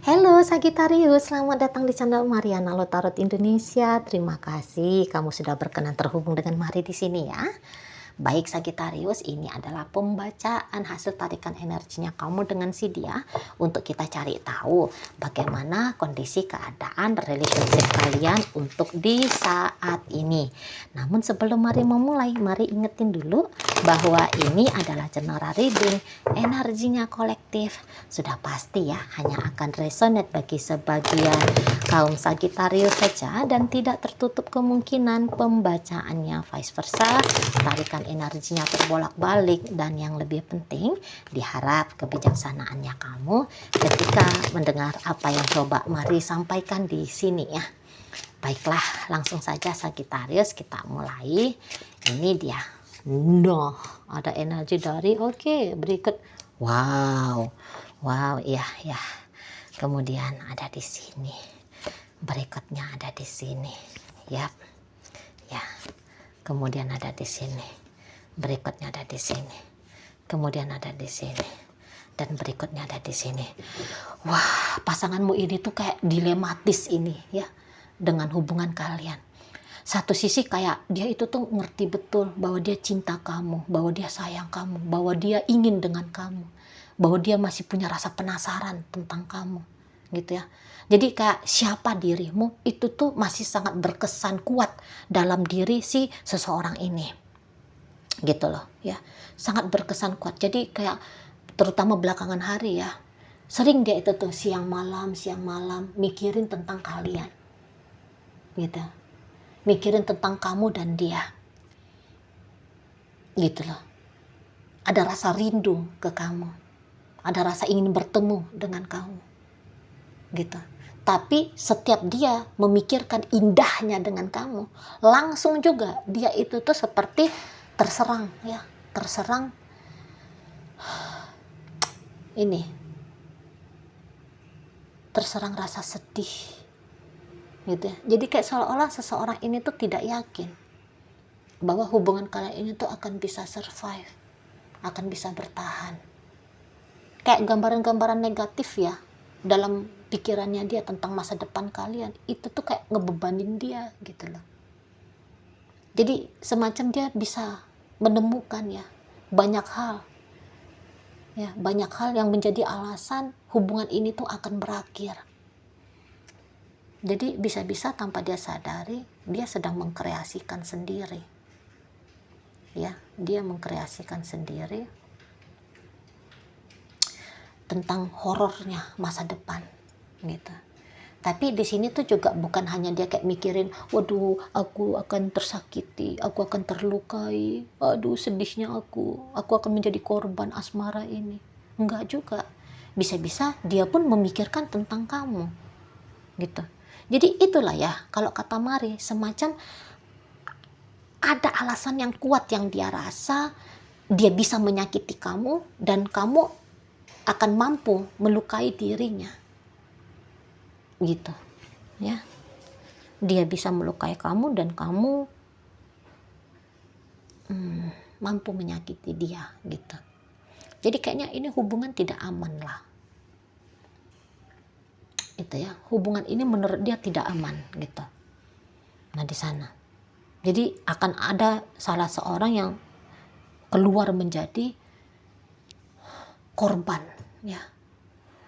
Halo Sagitarius, selamat datang di channel Mariana Lotarot Indonesia. Terima kasih kamu sudah berkenan terhubung dengan Mari di sini ya. Baik Sagitarius, ini adalah pembacaan hasil tarikan energinya kamu dengan si dia untuk kita cari tahu bagaimana kondisi keadaan relationship kalian untuk di saat ini. Namun sebelum Mari memulai, Mari ingetin dulu bahwa ini adalah general reading, energinya kolektif. Sudah pasti ya, hanya akan resonate bagi sebagian kaum Sagitarius saja dan tidak tertutup kemungkinan pembacaannya vice versa, tarikan energinya terbolak-balik, dan yang lebih penting diharap kebijaksanaannya kamu ketika mendengar apa yang coba Mari sampaikan di sini ya. Baiklah, langsung saja Sagitarius kita mulai. Ini dia. Nah, ada energi dari berikut. Wow. Wow, iya ya. Kemudian ada di sini. Berikutnya ada di sini. Yap. Ya. Kemudian ada di sini. Berikutnya ada di sini. Kemudian ada di sini. Dan berikutnya ada di sini. Wah, pasanganmu ini tuh kayak dilematis ini ya dengan hubungan kalian. Satu sisi kayak dia itu tuh ngerti betul bahwa dia cinta kamu, bahwa dia sayang kamu, bahwa dia ingin dengan kamu, bahwa dia masih punya rasa penasaran tentang kamu, gitu ya. Jadi kayak siapa dirimu itu tuh masih sangat berkesan kuat dalam diri si seseorang ini, gitu loh ya. Sangat berkesan kuat. Jadi kayak terutama belakangan hari ya, sering dia itu tuh siang malam mikirin tentang kalian, gitu. Mikirin tentang kamu dan dia, gitu loh. Ada rasa rindu ke kamu, ada rasa ingin bertemu dengan kamu, gitu. Tapi setiap dia memikirkan indahnya dengan kamu, langsung juga dia itu tuh seperti terserang ya, terserang ini, terserang rasa sedih, gitu ya. Jadi kayak seolah-olah seseorang ini tuh tidak yakin bahwa hubungan kalian ini tuh akan bisa survive, akan bisa bertahan. Kayak gambaran-gambaran negatif ya dalam pikirannya dia tentang masa depan kalian, itu tuh kayak ngebebanin dia, gitu loh. Jadi semacam dia bisa menemukan ya banyak hal yang menjadi alasan hubungan ini tuh akan berakhir. Jadi bisa-bisa tanpa dia sadari, dia sedang mengkreasikan sendiri. Ya, dia mengkreasikan sendiri tentang horornya masa depan, gitu. Tapi di sini tuh juga bukan hanya dia kayak mikirin, waduh, aku akan tersakiti, aku akan terlukai, aduh sedihnya aku akan menjadi korban asmara ini. Enggak juga. Bisa-bisa dia pun memikirkan tentang kamu, gitu. Jadi itulah ya, kalau kata Mari, semacam ada alasan yang kuat yang dia rasa dia bisa menyakiti kamu dan kamu akan mampu melukai dirinya, gitu ya. Dia bisa melukai kamu dan kamu mampu menyakiti dia, gitu. Jadi kayaknya ini hubungan tidak aman lah, itu ya. Hubungan ini menurut dia tidak aman, gitu. Nah di sana jadi akan ada salah seorang yang keluar menjadi korban ya.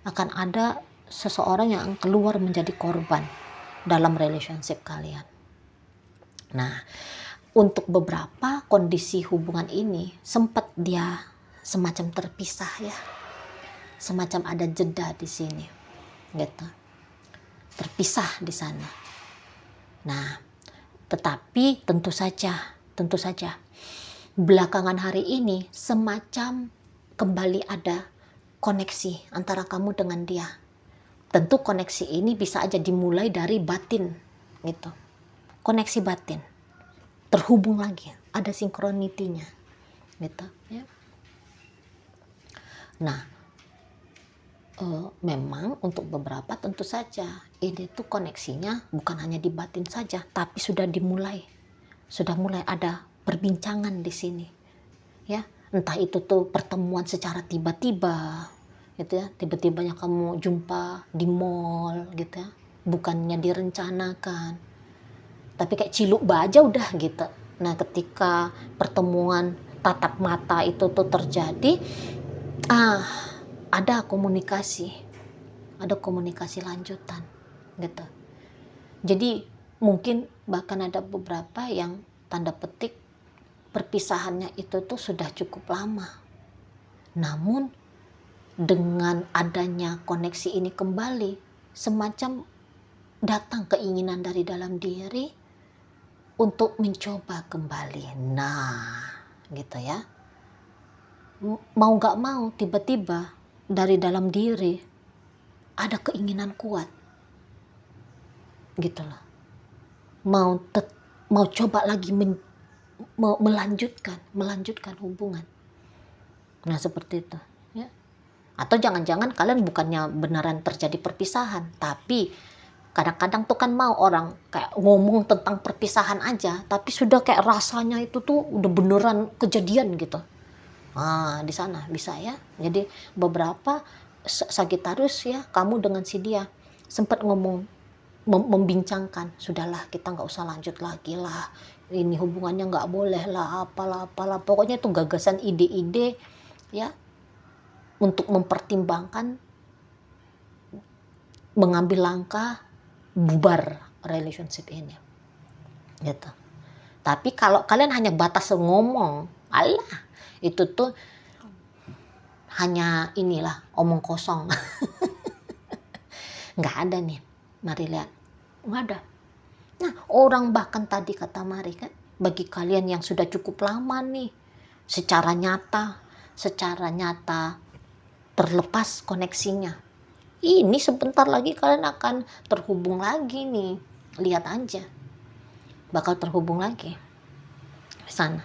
Akan ada seseorang yang keluar menjadi korban dalam relationship kalian. Nah, untuk beberapa kondisi hubungan ini sempat dia semacam terpisah ya. Semacam ada jeda di sini, gitu. Terpisah di sana. Nah, tetapi tentu saja belakangan hari ini semacam kembali ada koneksi antara kamu dengan dia. Tentu koneksi ini bisa aja dimulai dari batin, gitu. Koneksi batin terhubung lagi, ada sinkronitinya, gitu ya. Nah, memang untuk beberapa tentu saja ini tuh koneksinya bukan hanya di batin saja, tapi sudah mulai ada perbincangan di sini ya. Entah itu tuh pertemuan secara tiba-tiba gitu ya, tiba-tibanya kamu jumpa di mall gitu ya, bukannya direncanakan, tapi kayak ciluk baja udah gitu. Nah ketika pertemuan tatap mata itu tuh terjadi, ah ada komunikasi lanjutan gitu. Jadi mungkin bahkan ada beberapa yang tanda petik perpisahannya itu tuh sudah cukup lama. Namun dengan adanya koneksi ini kembali, semacam datang keinginan dari dalam diri untuk mencoba kembali. Nah, gitu ya. Mau gak mau tiba-tiba dari dalam diri ada keinginan kuat. Gitu loh. Mau coba lagi melanjutkan hubungan. Nah, seperti itu, ya. Atau jangan-jangan kalian bukannya beneran terjadi perpisahan, tapi kadang-kadang tuh kan mau orang kayak ngomong tentang perpisahan aja, tapi sudah kayak rasanya itu tuh udah beneran kejadian gitu. Di sana bisa ya. Jadi beberapa Sagittarius ya, kamu dengan si dia sempat ngomong, membincangkan, sudahlah kita nggak usah lanjut lagi lah, ini hubungannya nggak boleh lah, apalah, pokoknya itu gagasan ide-ide ya, untuk mempertimbangkan mengambil langkah bubar relationship ini gitu. Tapi kalau kalian hanya batas ngomong, alah itu tuh hanya inilah omong kosong. Nggak ada nih, mari lihat, nggak ada. Nah orang bahkan tadi kata Mari kan, bagi kalian yang sudah cukup lama nih secara nyata terlepas koneksinya, ini sebentar lagi kalian akan terhubung lagi nih. Lihat aja, bakal terhubung lagi di sana.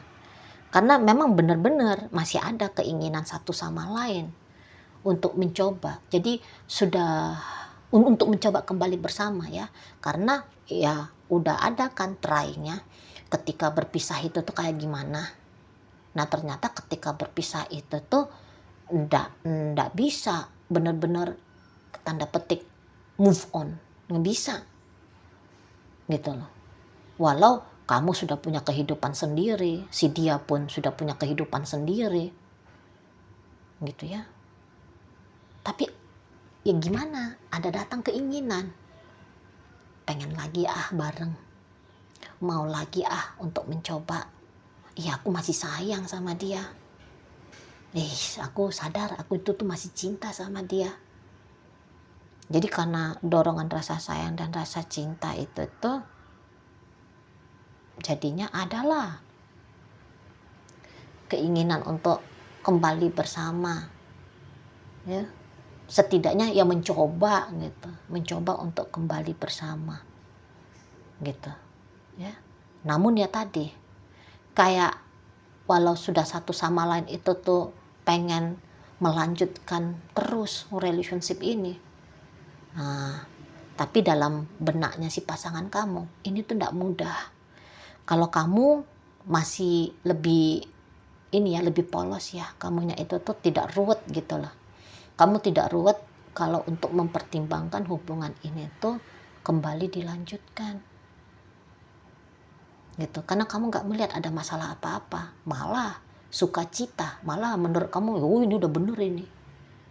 Karena memang benar-benar masih ada keinginan satu sama lain untuk mencoba. Jadi sudah untuk mencoba kembali bersama ya. Karena ya udah ada kan try-nya ketika berpisah itu tuh kayak gimana. Nah ternyata ketika berpisah itu tuh nggak bisa benar-benar tanda petik move on, nggak bisa gitu loh. Walau kamu sudah punya kehidupan sendiri, si dia pun sudah punya kehidupan sendiri gitu ya. Tapi ya gimana, ada datang keinginan pengen lagi bareng, mau lagi untuk mencoba. Iya aku masih sayang sama dia, aku sadar aku itu tuh masih cinta sama dia. Jadi karena dorongan rasa sayang dan rasa cinta itu tuh jadinya adalah keinginan untuk kembali bersama ya, setidaknya ya mencoba untuk kembali bersama gitu ya. Namun ya tadi kayak walau sudah satu sama lain itu tuh pengen melanjutkan terus relationship ini, tapi dalam benaknya si pasangan kamu ini tuh tidak mudah. Kalau kamu masih lebih lebih polos ya, kamunya itu tuh tidak ruwet gitu loh. Kamu tidak ruwet kalau untuk mempertimbangkan hubungan ini tuh kembali dilanjutkan gitu, karena kamu nggak melihat ada masalah apa-apa, malah sukacita, malah menurut kamu ini udah bener ini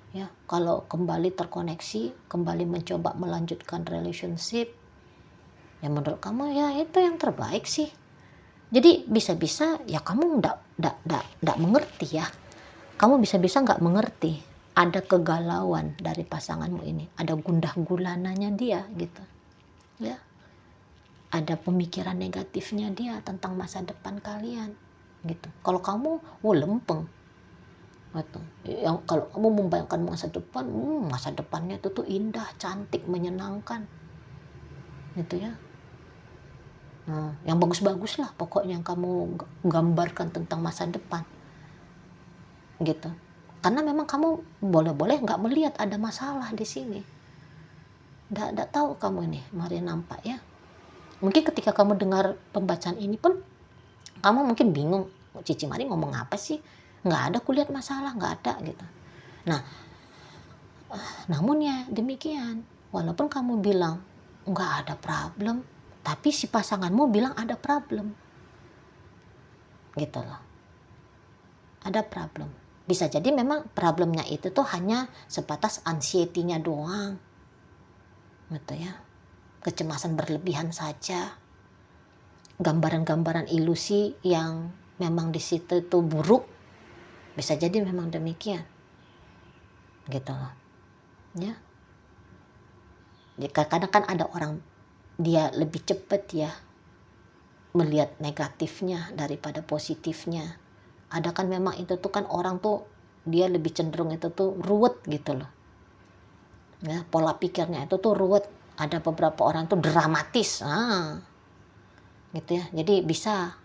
ya, kalau kembali terkoneksi, kembali mencoba melanjutkan relationship ya, menurut kamu ya itu yang terbaik sih. Jadi bisa-bisa ya kamu nggak mengerti ya, kamu bisa-bisa nggak mengerti ada kegalauan dari pasanganmu ini, ada gundah gulananya dia gitu ya, ada pemikiran negatifnya dia tentang masa depan kalian gitu. Kalau kamu lempeng gitu. Yang kalau kamu membayangkan masa depannya itu tuh indah, cantik, menyenangkan gitu ya. Nah, yang bagus-bagus lah pokoknya yang kamu gambarkan tentang masa depan gitu. Karena memang kamu boleh-boleh nggak melihat ada masalah di sini. Nggak tahu kamu ini, mari nampak ya. Mungkin ketika kamu dengar pembacaan ini pun kamu mungkin bingung, Cici Mari ngomong apa sih? Nggak ada kulihat masalah, nggak ada gitu. Nah Namun ya demikian, walaupun kamu bilang nggak ada problem, tapi si pasanganmu bilang ada problem, gitu loh. Ada problem. Bisa jadi memang problemnya itu tuh hanya sebatas anxiety-nya doang, gitu ya. Kecemasan berlebihan saja. Gambaran-gambaran ilusi yang memang di situ tuh buruk, bisa jadi memang demikian, gitu loh. Ya. Jika kadang kan ada orang dia lebih cepat ya melihat negatifnya daripada positifnya. Ada kan memang itu tuh kan orang tuh dia lebih cenderung itu tuh ruwet gitu loh. Ya, pola pikirnya itu tuh ruwet. Ada beberapa orang tuh dramatis. Gitu ya. Jadi bisa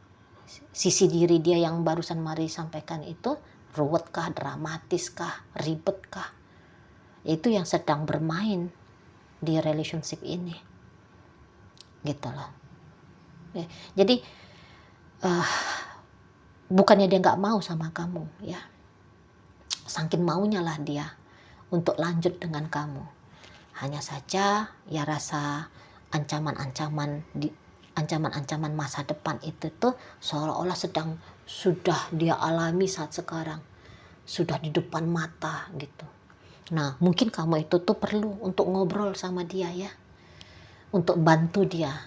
sisi diri dia yang barusan Mari sampaikan itu ruwet kah, dramatis kah, ribet kah. Itu yang sedang bermain di relationship ini. Gitu loh. Ya, jadi bukannya dia nggak mau sama kamu ya, saking maunya lah dia untuk lanjut dengan kamu. Hanya saja ya rasa ancaman-ancaman masa depan itu tuh seolah-olah sudah dia alami saat sekarang, sudah di depan mata gitu. Nah mungkin kamu itu tuh perlu untuk ngobrol sama dia ya, untuk bantu dia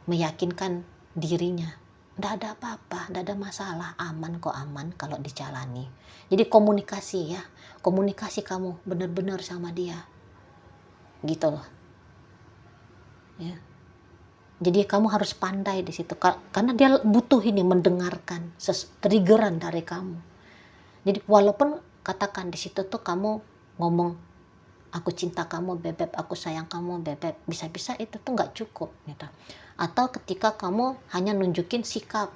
meyakinkan dirinya. Nggak ada apa-apa, nggak ada masalah, aman kok, aman kalau dijalani. Jadi komunikasi ya, komunikasi kamu benar-benar sama dia, gitu loh. Ya. Jadi kamu harus pandai di situ, karena dia butuh ini mendengarkan triggeran dari kamu. Jadi walaupun katakan di situ tuh kamu ngomong, aku cinta kamu bebek, aku sayang kamu bebek, bisa-bisa itu tuh nggak cukup gitu. Atau ketika kamu hanya nunjukin sikap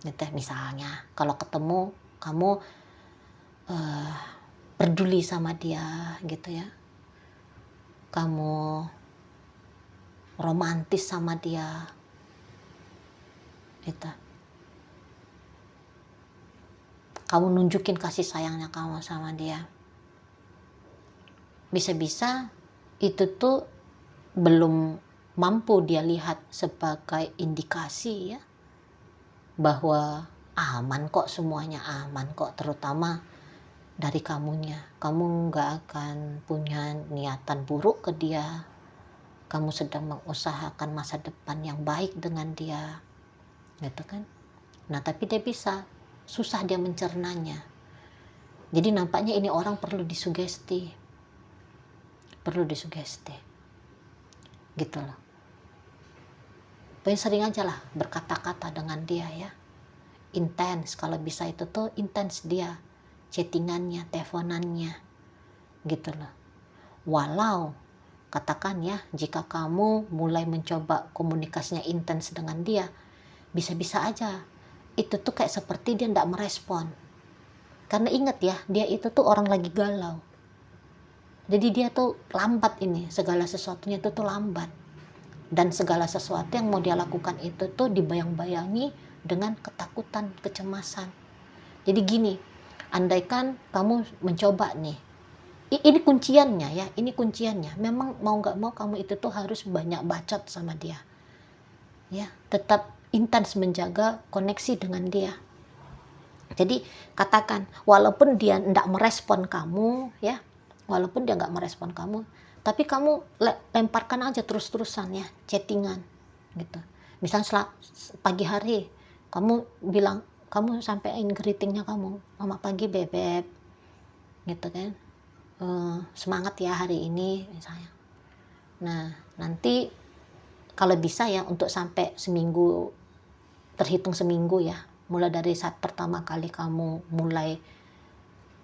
gitu, misalnya kalau ketemu kamu peduli sama dia gitu ya, kamu romantis sama dia gitu, kamu nunjukin kasih sayangnya kamu sama dia, bisa-bisa itu tuh belum mampu dia lihat sebagai indikasi ya bahwa aman kok, semuanya aman kok, terutama dari kamunya. Kamu nggak akan punya niatan buruk ke dia, kamu sedang mengusahakan masa depan yang baik dengan dia gitu kan. Nah tapi dia susah dia mencernanya. Jadi nampaknya ini orang perlu disugesti gitu loh. Pokoknya sering aja lah berkata-kata dengan dia ya, intens, kalau bisa itu tuh intens dia chattingannya, teleponannya gitu loh. Walau katakan ya, jika kamu mulai mencoba komunikasinya intens dengan dia, bisa-bisa aja itu tuh kayak seperti dia tidak merespon. Karena ingat ya, dia itu tuh orang lagi galau. Jadi dia tuh lambat, ini segala sesuatunya itu tuh lambat. Dan segala sesuatu yang mau dia lakukan itu tuh dibayang-bayangi dengan ketakutan, kecemasan. Jadi gini, andaikan kamu mencoba nih, ini kunciannya ya, ini kunciannya. Memang mau nggak mau kamu itu tuh harus banyak bacot sama dia. Ya, tetap intens menjaga koneksi dengan dia. Jadi katakan, walaupun dia tidak merespon kamu ya, walaupun dia nggak merespon kamu, tapi kamu lemparkan aja terus-terusan ya, chattingan gitu. Misalnya pagi hari kamu bilang, kamu sampein greetingnya kamu, mama pagi bebek gitu kan, semangat ya hari ini misalnya. Nah nanti kalau bisa ya untuk sampai seminggu, terhitung seminggu ya, mulai dari saat pertama kali kamu mulai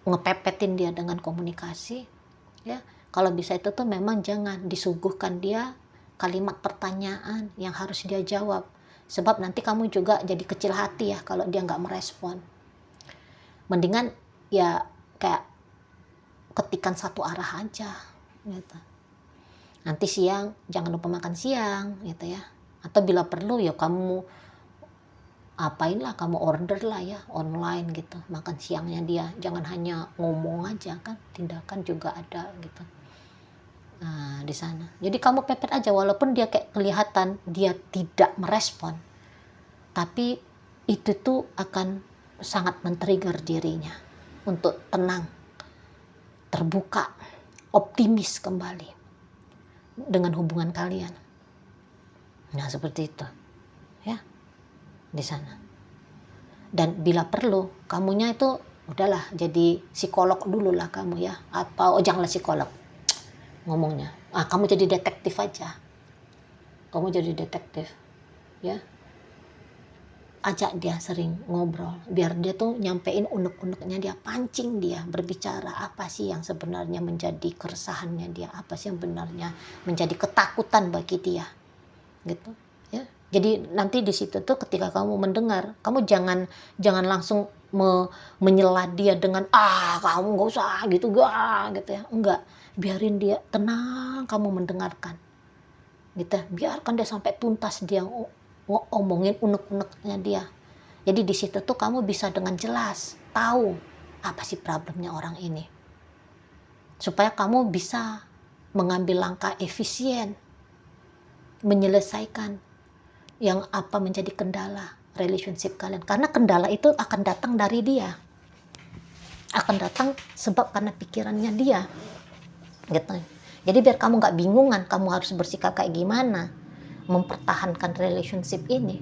ngepepetin dia dengan komunikasi ya, kalau bisa itu tuh memang jangan disuguhkan dia kalimat pertanyaan yang harus dia jawab, sebab nanti kamu juga jadi kecil hati ya kalau dia nggak merespon. Mendingan ya kayak ketikan satu arah aja gitu. Nanti siang jangan lupa makan siang gitu ya, atau bila perlu ya kamu apainlah kamu, order lah ya online gitu makan siangnya dia, jangan hanya ngomong aja kan, tindakan juga ada gitu. Nah di sana jadi kamu pepet aja, walaupun dia kayak kelihatan dia tidak merespon, tapi itu tuh akan sangat men-trigger dirinya untuk tenang, terbuka, optimis kembali dengan hubungan kalian. Nah seperti itu ya di sana. Dan bila perlu kamunya itu udahlah jadi psikolog dulu lah kamu ya, atau janganlah psikolog ngomongnya, kamu jadi detektif aja, kamu jadi detektif ya, ajak dia sering ngobrol biar dia tuh nyampein unek-uneknya dia, pancing dia berbicara apa sih yang sebenarnya menjadi keresahannya dia, apa sih yang benarnya menjadi ketakutan bagi dia gitu ya. Jadi nanti di situ tuh ketika kamu mendengar, kamu jangan langsung menyela dia dengan kamu nggak usah gitu gitu ya, enggak, biarin dia tenang, kamu mendengarkan gitu, biarkan dia sampai tuntas dia ngomongin unek-uneknya dia. Jadi di situ tuh kamu bisa dengan jelas tahu apa sih problemnya orang ini, supaya kamu bisa mengambil langkah efisien menyelesaikan yang apa menjadi kendala relationship kalian. Karena kendala itu akan datang dari dia, akan datang sebab karena pikirannya dia gitu. Jadi biar kamu nggak bingungan kamu harus bersikap kayak gimana mempertahankan relationship ini,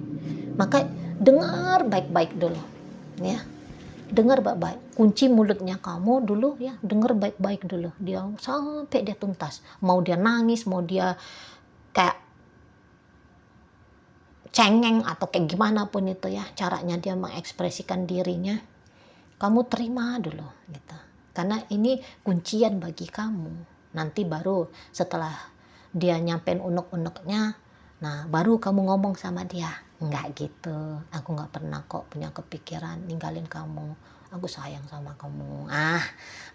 maka dengar baik-baik dulu ya, dengar baik-baik, kunci mulutnya kamu dulu ya, dengar baik-baik dulu dia sampai dia tuntas, mau dia nangis, mau dia kayak cengeng atau kayak gimana pun itu ya caranya dia mengekspresikan dirinya, kamu terima dulu gitu, karena ini kuncian bagi kamu. Nanti baru setelah dia nyampein unek-uneknya, nah baru kamu ngomong sama dia, enggak gitu, aku nggak pernah kok punya kepikiran ninggalin kamu, aku sayang sama kamu.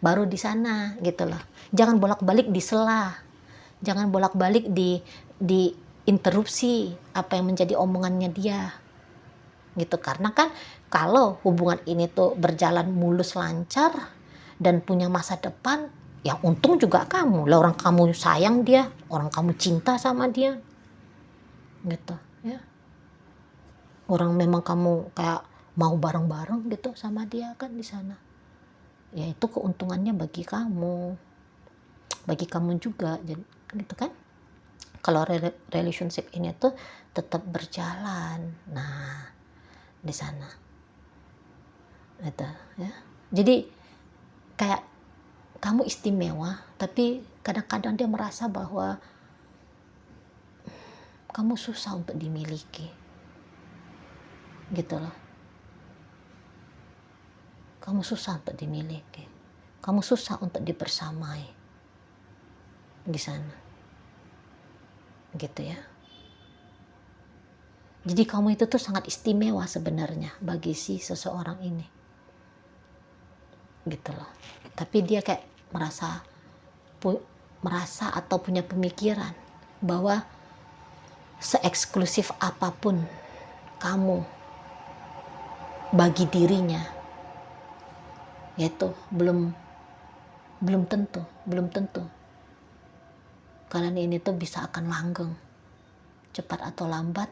Baru di sana gitu loh, jangan bolak-balik disela, jangan bolak-balik di interupsi apa yang menjadi omongannya dia gitu. Karena kan kalau hubungan ini tuh berjalan mulus lancar dan punya masa depan, yang untung juga kamu lah, orang kamu sayang dia, orang kamu cinta sama dia gitu ya, orang memang kamu kayak mau bareng-bareng gitu sama dia kan di sana ya, itu keuntungannya bagi kamu juga jadi gitu kan, kalau relationship ini tuh tetap berjalan. Nah di sana itu ya, jadi kayak kamu istimewa, tapi kadang-kadang dia merasa bahwa kamu susah untuk dimiliki gitu loh, kamu susah untuk dimiliki, kamu susah untuk dibersamai di sana gitu ya. Jadi kamu itu tuh sangat istimewa sebenarnya bagi si seseorang ini gitu loh, tapi dia kayak merasa atau punya pemikiran bahwa seeksklusif apapun kamu bagi dirinya, yaitu belum tentu kalian ini tuh bisa akan langgeng. Cepat atau lambat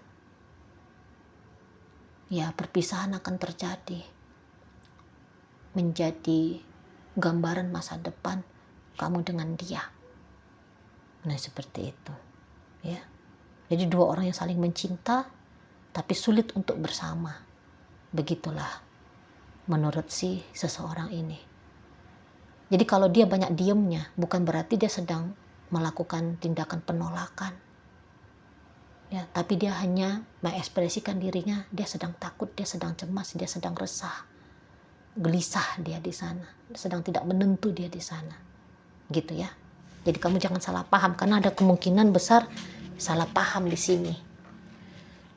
ya perpisahan akan terjadi, menjadi gambaran masa depan kamu dengan dia. Nah seperti itu ya. Jadi dua orang yang saling mencinta tapi sulit untuk bersama, begitulah menurut si seseorang ini. Jadi kalau dia banyak diemnya, bukan berarti dia sedang melakukan tindakan penolakan ya, tapi dia hanya mengekspresikan dirinya, dia sedang takut, dia sedang cemas, dia sedang resah, gelisah dia di sana, sedang tidak menentu dia di sana gitu ya. Jadi kamu jangan salah paham, karena ada kemungkinan besar salah paham di sini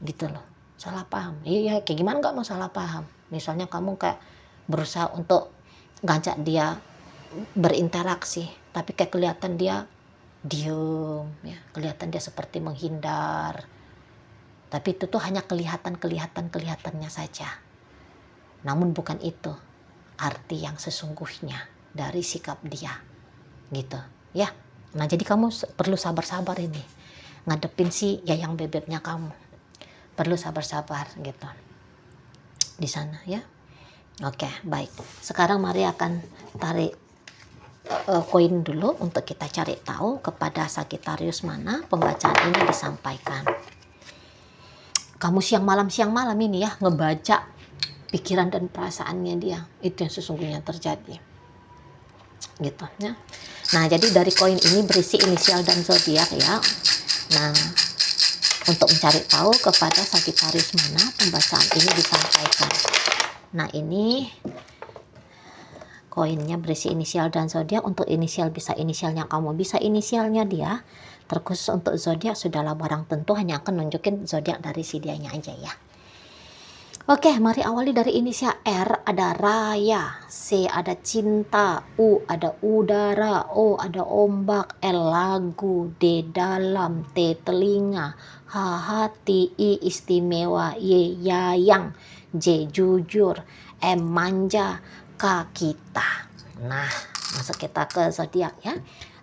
gitu loh, salah paham. Iya kayak gimana nggak mau salah paham, misalnya kamu kayak berusaha untuk ngajak dia berinteraksi tapi kayak kelihatan dia diem ya, kelihatan dia seperti menghindar Tapi itu tuh hanya kelihatannya saja. Namun bukan itu arti yang sesungguhnya dari sikap dia, gitu ya. Nah jadi kamu perlu sabar-sabar ini ngadepin si yayang bebeknya kamu, perlu sabar-sabar gitu di sana ya. Oke, baik. Sekarang mari akan tarik koin dulu untuk kita cari tahu kepada Sagittarius mana pembacaan ini disampaikan. Kamu siang malam ini ya ngebaca pikiran dan perasaannya dia, itu yang sesungguhnya terjadi gitu ya. Nah jadi dari koin ini berisi inisial dan zodiak ya. Nah untuk mencari tahu kepada Sagittarius mana pembacaan ini disampaikan. Nah ini koinnya berisi inisial dan zodiak. Untuk inisial bisa inisialnya kamu, bisa inisialnya dia. Terkhusus untuk zodiak sudahlah barang tentu, hanya akan nunjukin zodiak dari si dianya aja ya. Oke, mari awali dari inisial R ada raya, C ada cinta, U ada udara, O ada ombak, L lagu, D dalam, T telinga, H hati, I istimewa, Y yayang, J jujur, M manja, K kita. Nah, masuk kita ke zodiak ya.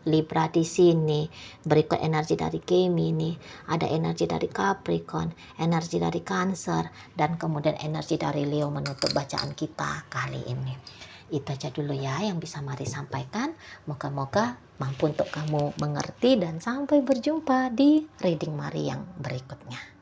Libra di sini, berikut energi dari Gemini, ada energi dari Capricorn, energi dari Cancer, dan kemudian energi dari Leo menutup bacaan kita kali ini. Itu aja dulu ya yang bisa Mari sampaikan. Moga-moga mampu untuk kamu mengerti dan sampai berjumpa di reading Mari yang berikutnya.